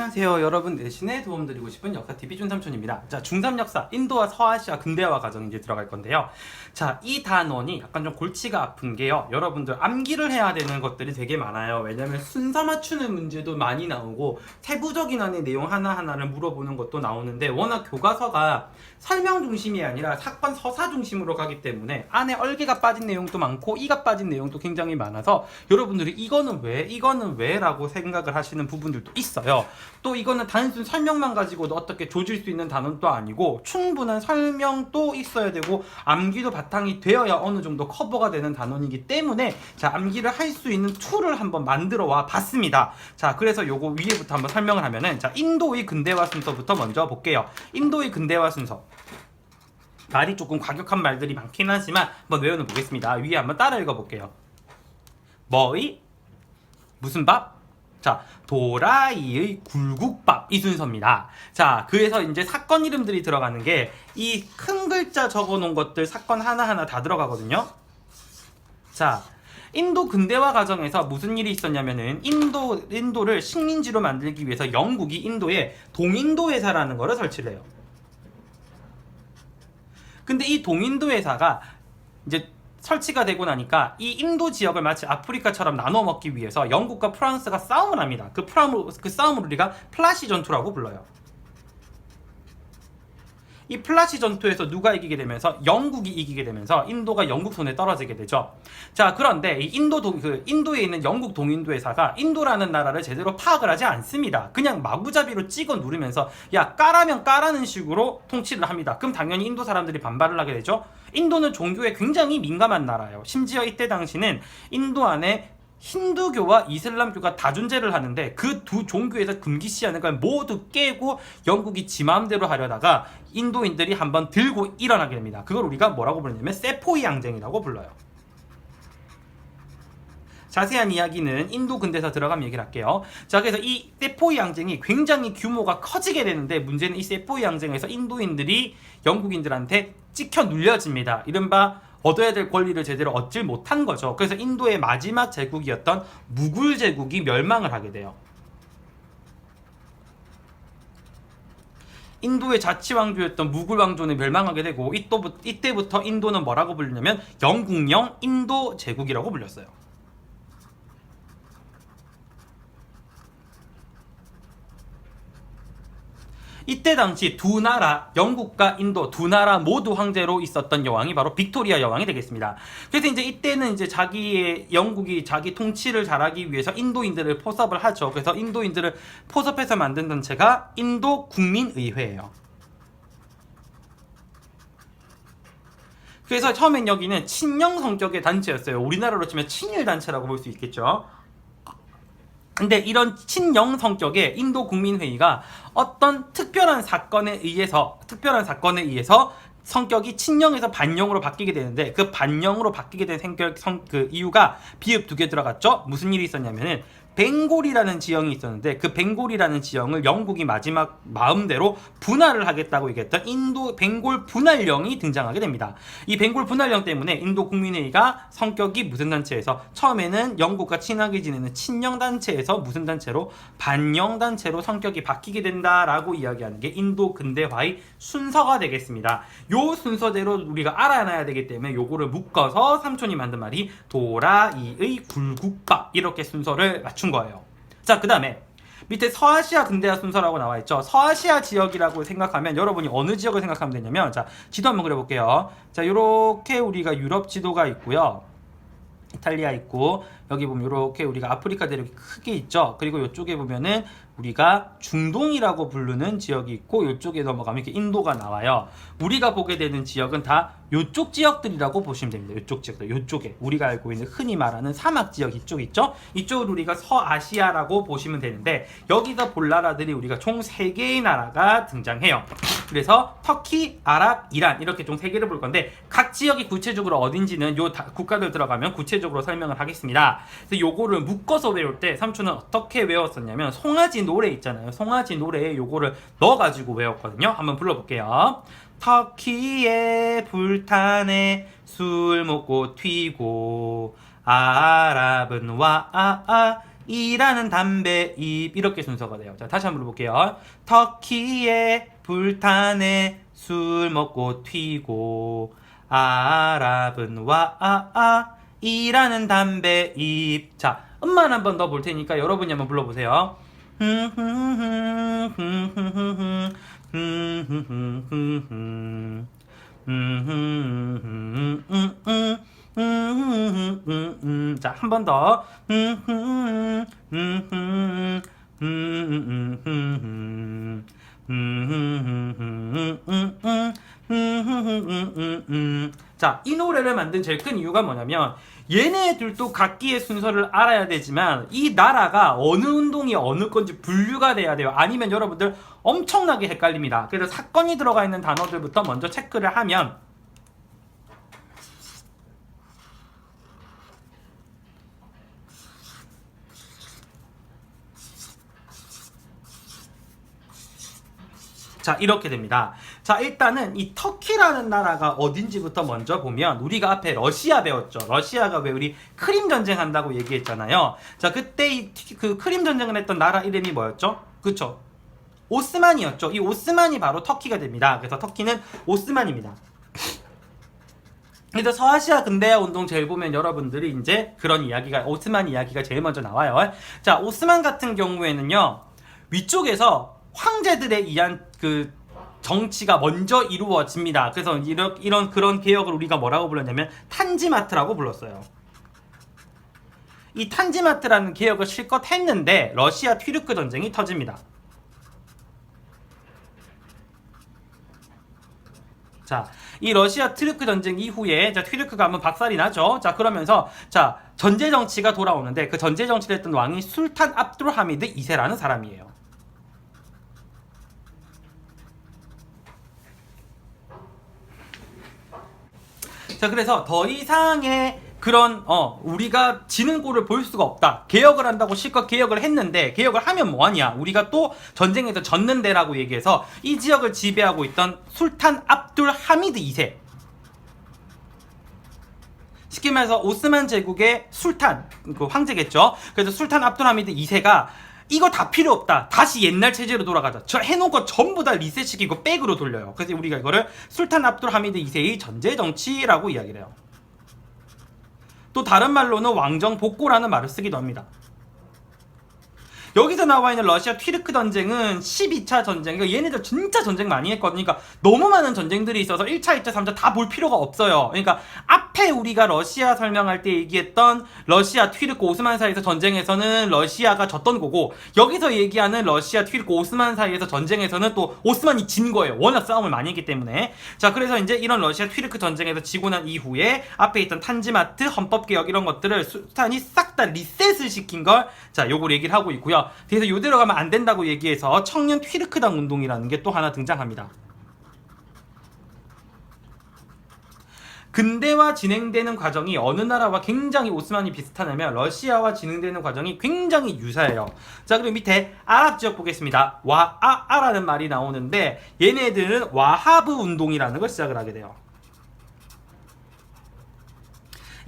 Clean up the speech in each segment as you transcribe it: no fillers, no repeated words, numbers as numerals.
안녕하세요. 여러분 내신에 도움드리고 싶은 역사TV 준삼촌입니다. 자, 중3 역사, 인도와 서아시아 근대화 과정 이제 들어갈 건데요. 자, 이 단원이 약간 좀 골치가 아픈 게요. 여러분들 암기를 해야 되는 것들이 되게 많아요. 왜냐면 순서 맞추는 문제도 많이 나오고 세부적인 안의 내용 하나하나를 물어보는 것도 나오는데 워낙 교과서가 설명 중심이 아니라 사건 서사 중심으로 가기 때문에 안에 얼개가 빠진 내용도 많고 이가 빠진 내용도 굉장히 많아서 여러분들이 이거는 왜 라고 생각을 하시는 부분들도 있어요. 또 이거는 단순 설명만 가지고도 어떻게 조질 수 있는 단원도 아니고 충분한 설명도 있어야 되고 암기도 바탕이 되어야 어느 정도 커버가 되는 단원이기 때문에 자, 암기를 할 수 있는 툴을 한번 만들어 와 봤습니다. 자, 그래서 요거 위에부터 한번 설명을 하면은 자, 인도의 근대화 순서부터 먼저 볼게요. 인도의 근대화 순서. 말이 조금 과격한 말들이 많긴 하지만 한번 외워는 보겠습니다. 위에 한번 따라 읽어볼게요. 뭐의? 무슨 밥? 자, 도라이의 굴국밥 이 순서입니다. 자, 그래서 이제 사건 이름들이 들어가는 게 이 큰 글자 적어 놓은 것들 사건 하나하나 다 들어가거든요. 자, 인도 근대화 과정에서 무슨 일이 있었냐면은 인도를 식민지로 만들기 위해서 영국이 인도에 동인도 회사라는 거를 설치를 해요. 근데 이 동인도 회사가 이제 설치가 되고 나니까 이 인도 지역을 마치 아프리카처럼 나눠 먹기 위해서 영국과 프랑스가 싸움을 합니다. 그 싸움을 우리가 플라시 전투라고 불러요. 이 플라시 전투에서 누가 이기게 되면서 영국이 이기게 되면서 인도가 영국 손에 떨어지게 되죠. 자, 그런데 이 인도에 있는 영국 동인도 회사가 인도라는 나라를 제대로 파악을 하지 않습니다. 그냥 마구잡이로 찍어 누르면서 야, 까라면 까라는 식으로 통치를 합니다. 그럼 당연히 인도 사람들이 반발을 하게 되죠. 인도는 종교에 굉장히 민감한 나라예요. 심지어 이때 당시는 인도 안에 힌두교와 이슬람교가 다존재를 하는데 그 두 종교에서 금기시하는 걸 모두 깨고 영국이 지 마음대로 하려다가 인도인들이 한번 들고 일어나게 됩니다. 그걸 우리가 뭐라고 부르냐면 세포이 항쟁이라고 불러요. 자세한 이야기는 인도 근대사 들어가면 얘기를 할게요. 자, 그래서 이 세포이 항쟁이 굉장히 규모가 커지게 되는데 문제는 이 세포이 항쟁에서 인도인들이 영국인들한테 찍혀 눌려집니다. 이른바 얻어야 될 권리를 제대로 얻질 못한 거죠. 그래서 인도의 마지막 제국이었던 무굴 제국이 멸망을 하게 돼요. 인도의 자치왕조였던 무굴 왕조는 멸망하게 되고 이때부터 인도는 뭐라고 불리냐면 영국령 인도 제국이라고 불렸어요. 이때 당시 두 나라, 영국과 인도 두 나라 모두 황제로 있었던 여왕이 바로 빅토리아 여왕이 되겠습니다. 그래서 이제 이때는 이제 영국이 자기 통치를 잘하기 위해서 인도인들을 포섭을 하죠. 그래서 인도인들을 포섭해서 만든 단체가 인도 국민의회예요. 그래서 처음엔 여기는 친영 성격의 단체였어요. 우리나라로 치면 친일 단체라고 볼 수 있겠죠. 근데 이런 친영 성격의 인도 국민회의가 어떤 특별한 사건에 의해서 성격이 친영에서 반영으로 바뀌게 되는데 그 반영으로 바뀌게 된 그 이유가 비읍 두 개 들어갔죠. 무슨 일이 있었냐면은 벵골이라는 지형이 있었는데 그 벵골이라는 지형을 영국이 마지막 마음대로 분할을 하겠다고 얘기했던 인도 벵골 분할령이 등장하게 됩니다. 이 벵골 분할령 때문에 인도 국민회의가 성격이 무슨 단체에서 처음에는 영국과 친하게 지내는 친영 단체에서 무슨 단체로 반영 단체로 성격이 바뀌게 된다라고 이야기하는 게 인도 근대화의 순서가 되겠습니다. 요 순서대로 우리가 알아놔야 되기 때문에 요거를 묶어서 삼촌이 만든 말이 도라이의 굴국밥 이렇게 순서를 맞춘 거예요. 자, 그 다음에 밑에 서아시아 근대화 순서라고 나와 있죠. 서아시아 지역이라고 생각하면 여러분이 어느 지역을 생각하면 되냐면 자, 지도 한번 그려볼게요. 자, 요렇게 우리가 유럽 지도가 있고요. 이탈리아 있고 여기 보면 이렇게 우리가 아프리카 대륙이 크게 있죠. 그리고 이쪽에 보면은 우리가 중동이라고 부르는 지역이 있고 이쪽에 넘어가면 이렇게 인도가 나와요. 우리가 보게 되는 지역은 다 이쪽 지역들이라고 보시면 됩니다. 이쪽 지역들, 이쪽에 우리가 알고 있는 흔히 말하는 사막 지역 이쪽 있죠. 이쪽을 우리가 서아시아라고 보시면 되는데 여기서 볼 나라들이 우리가 총 3개의 나라가 등장해요. 그래서 터키, 아랍, 이란 이렇게 총 3개를 볼 건데 각 지역이 구체적으로 어딘지는 요 국가들 들어가면 구체적으로 설명을 하겠습니다. 그래서 요거를 묶어서 외울 때 삼촌은 어떻게 외웠었냐면 송아지 노래 있잖아요. 송아지 노래에 요거를 넣어가지고 외웠거든요. 한번 불러볼게요. 터키의 불타네 술 먹고 튀고 아랍은 와 이라는 담배 잎 이렇게 순서가 돼요. 자, 다시 한번 불러볼게요. 터키에 불타네 술 먹고 튀고 아랍은 와 이라는 담배 잎. 자, 음만 한 번 더 볼 테니까 여러분이 한번 불러보세요. 자, 한 번 더. 자, 이 노래를 만든 제일 큰 이유가 뭐냐면 얘네들도 각기의 순서를 알아야 되지만 이 나라가 어느 운동이 어느 건지 분류가 돼야 돼요. 아니면 여러분들 엄청나게 헷갈립니다. 그래서 사건이 들어가 있는 단어들부터 먼저 체크를 하면 자, 이렇게 됩니다. 자, 일단은 이 터키라는 나라가 어딘지부터 먼저 보면 우리가 앞에 러시아 배웠죠. 러시아가 왜 우리 크림 전쟁 한다고 얘기했잖아요. 자, 그때 그 크림 전쟁을 했던 나라 이름이 뭐였죠? 그쵸? 오스만이었죠. 이 오스만이 바로 터키가 됩니다. 그래서 터키는 오스만입니다. 그래서 서아시아 근대화 운동 제일 보면 여러분들이 이제 그런 이야기가 오스만 이야기가 제일 먼저 나와요. 자, 오스만 같은 경우에는요. 위쪽에서 황제들에 의한 그 정치가 먼저 이루어집니다. 그래서 이런 그런 개혁을 우리가 뭐라고 불렀냐면 탄지마트라고 불렀어요. 이 탄지마트라는 개혁을 실컷 했는데 러시아 튀르크 전쟁이 터집니다. 자, 이 러시아 튀르크 전쟁 이후에 자, 튀르크가 한번 박살이 나죠. 자, 그러면서 자, 전제 정치가 돌아오는데 그 전제 정치를 했던 왕이 술탄 압둘 하미드 2세라는 사람이에요. 자, 그래서 더 이상의 그런 우리가 지는 꼴을 볼 수가 없다. 개혁을 한다고 실컷 개혁을 했는데 개혁을 하면 뭐하냐. 우리가 또 전쟁에서 졌는데라고 얘기해서 이 지역을 지배하고 있던 술탄 압둘 하미드 2세, 쉽게 말해서 오스만 제국의 술탄, 그 황제겠죠. 그래서 술탄 압둘 하미드 2세가 이거 다 필요 없다. 다시 옛날 체제로 돌아가자. 저 해놓은 거 전부 다 리셋시키고 백으로 돌려요. 그래서 우리가 이거를 술탄 압둘 하미드 2세의 전제 정치라고 이야기를 해요. 또 다른 말로는 왕정 복고라는 말을 쓰기도 합니다. 여기서 나와 있는 러시아 튀르크 전쟁은 12차 전쟁, 그러니까 얘네들 진짜 전쟁 많이 했거든요. 그러니까 너무 많은 전쟁들이 있어서 1차, 2차, 3차 다 볼 필요가 없어요. 그러니까 앞에 우리가 러시아 설명할 때 얘기했던 러시아 튀르크 오스만 사이에서 전쟁에서는 러시아가 졌던 거고, 여기서 얘기하는 러시아 튀르크 오스만 사이에서 전쟁에서는 또 오스만이 진 거예요. 워낙 싸움을 많이 했기 때문에. 자, 그래서 이제 이런 러시아 튀르크 전쟁에서 지고 난 이후에 앞에 있던 탄지마트, 헌법개혁 이런 것들을 수탄이 싹 다 리셋을 시킨 걸, 자, 요걸 얘기를 하고 있고요. 그래서 요대로 가면 안 된다고 얘기해서 청년 튀르크당 운동이라는 게 또 하나 등장합니다. 근대화 진행되는 과정이 어느 나라와 굉장히 오스만이 비슷하냐면 러시아와 진행되는 과정이 굉장히 유사해요. 자, 그리고 밑에 아랍 지역 보겠습니다. 와아라는 말이 나오는데 얘네들은 와하브 운동이라는 걸 시작을 하게 돼요.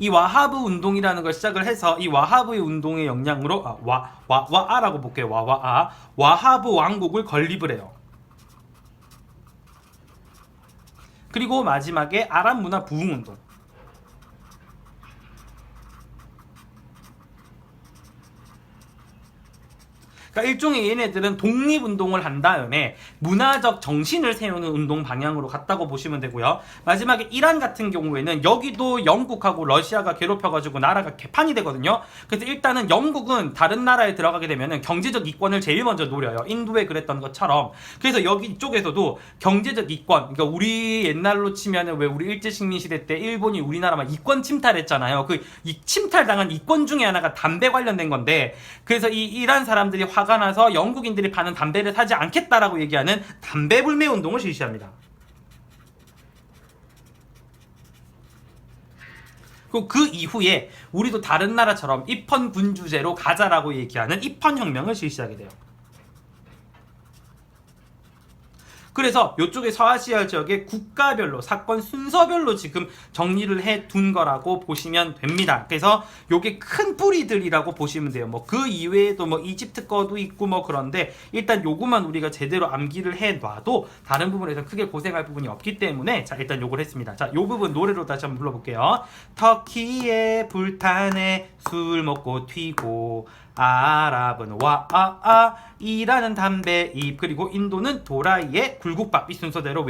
이 와하브 운동이라는 걸 시작을 해서 이 와하브의 운동의 영향으로 와아라고 볼게요. 와하브 왕국을 건립을 해요. 그리고 마지막에 아랍 문화 부흥 운동. 그러니까 일종의 얘네들은 독립운동을 한 다음에 문화적 정신을 세우는 운동 방향으로 갔다고 보시면 되고요. 마지막에 이란 같은 경우에는 여기도 영국하고 러시아가 괴롭혀가지고 나라가 개판이 되거든요. 그래서 일단은 영국은 다른 나라에 들어가게 되면 경제적 이권을 제일 먼저 노려요. 인도에 그랬던 것처럼. 그래서 여기 쪽에서도 경제적 이권, 그러니까 우리 옛날로 치면은 왜 우리 일제식민시대 때 일본이 우리나라만 이권 침탈했잖아요. 그 이 침탈당한 이권 중에 하나가 담배 관련된 건데, 그래서 이 이란 사람들이 화가 나서 영국인들이 파는 담배를 사지 않겠다라고 얘기하는 담배 불매 운동을 실시합니다. 그리고 그 이후에 우리도 다른 나라처럼 입헌 군주제로 가자라고 얘기하는 입헌 혁명을 실시하게 돼요. 그래서 이쪽에 서아시아 지역의 국가별로 사건 순서별로 지금 정리를 해 둔 거라고 보시면 됩니다. 그래서 요게 큰 뿌리들이라고 보시면 돼요. 뭐 그 이외에도 뭐 이집트 거도 있고 뭐 그런데 일단 요거만 우리가 제대로 암기를 해 놔도 다른 부분에서 크게 고생할 부분이 없기 때문에 자 일단 요걸 했습니다. 자 요 부분 노래로 다시 한번 불러볼게요. 터키의 불타네 술 먹고 튀고 아랍은 이라는 담배 잎 그리고 인도는 도라이의 굴국밥 이 순서대로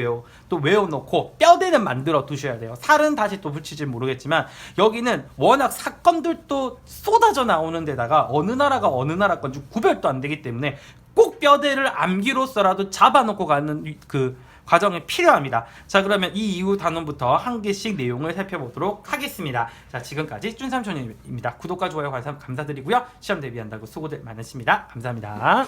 또 외워놓고 뼈대는 만들어 두셔야 돼요. 살은 다시 또 붙일지 모르겠지만 여기는 워낙 사건들도 쏟아져 나오는 데다가 어느 나라가 어느 나라 건지 구별도 안 되기 때문에 꼭 뼈대를 암기로서라도 잡아놓고 가는 그 과정이 필요합니다. 자 그러면 이 이후 단원부터 한 개씩 내용을 살펴보도록 하겠습니다. 자 지금까지 쭌삼촌입니다. 구독과 좋아요 감사드리고요. 시험 대비한다고 수고들 많으십니다. 감사합니다.